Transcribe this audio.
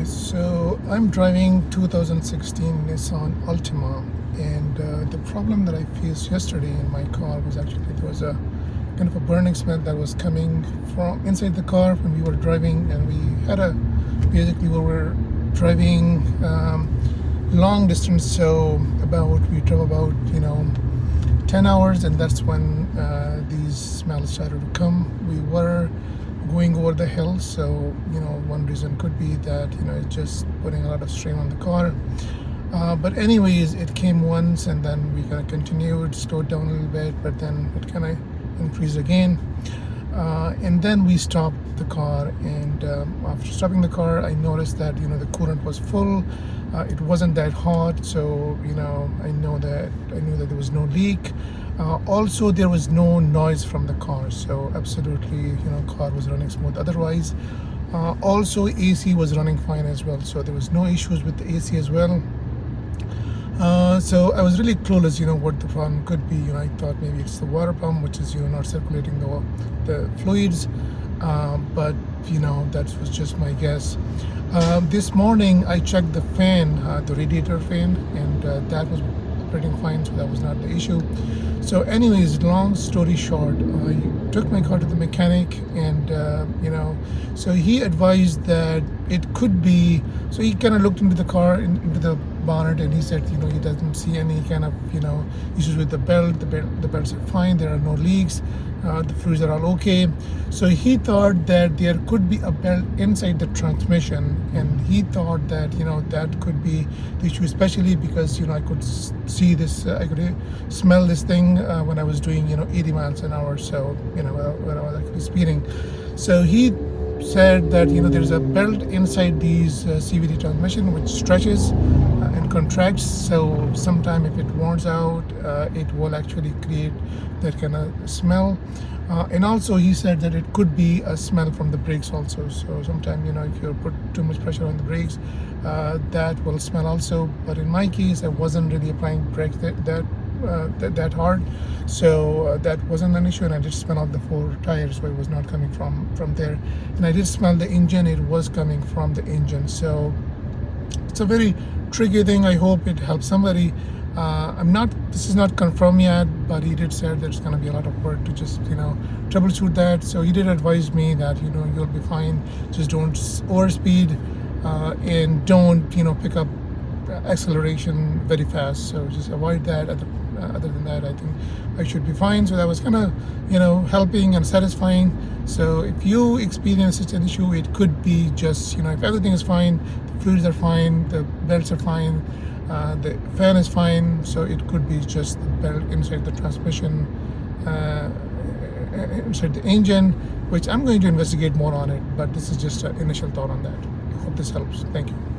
Okay, so I'm driving 2016 Nissan Altima, and the problem that I faced yesterday in my car was actually there was a kind of a burning smell that was coming from inside the car when we were driving, and we were driving long distance, so we drove about 10 hours, and that's when these smells started to come. We were going over the hill, so one reason could be that it's just putting a lot of strain on the car, but anyways, it came once and then we kind of continued, slowed down a little bit, but then it kind of increased again, and then we stopped the car, and after stopping the car I noticed that the coolant was full. It wasn't that hot, so I knew that there was no leak. Also, there was no noise from the car, so absolutely car was running smooth otherwise. Also, AC was running fine as well, so there was no issues with the AC as well. So I was really clueless what the problem could be. I thought maybe it's the water pump, which is not circulating the fluids, but that was just my guess. This morning I checked the fan, the radiator fan, and that was operating fine, so that was not the issue. So anyways, long story short, I took my car to the mechanic, and so he advised that it could be, so he kind of looked into the car, into the bonnet, and he said he doesn't see any kind of issues with the belt. The belts are fine, there are no leaks, the fluids are all okay. So he thought that there could be a belt inside the transmission, and he thought that that could be the issue, especially because I could see this, I could smell this thing when I was doing 80 miles an hour, so when I was actually speeding. So he said that there's a belt inside these CVT transmission which stretches and contracts, so sometime if it wears out, it will actually create that kind of smell. And also he said that it could be a smell from the brakes also, so sometime if you put too much pressure on the brakes, that will smell also. But in my case, I wasn't really applying brakes that hard, so that wasn't an issue, and I did smell out the 4 tires, so it was not coming from there. And I did smell the engine, it was coming from the engine. So it's a very tricky thing. I hope it helps somebody. This is not confirmed yet, but he did say there's going to be a lot of work to just troubleshoot that. So he did advise me that you'll be fine, just don't overspeed, and don't pick up acceleration very fast, so just avoid that. Other than that, I think I should be fine. So that was kind of helping and satisfying. So if you experience such an issue, it could be just if everything is fine, the fluids are fine, the belts are fine, the fan is fine, so it could be just the belt inside the transmission, inside the engine, which I'm going to investigate more on it, but this is just an initial thought on that. I hope this helps. Thank you.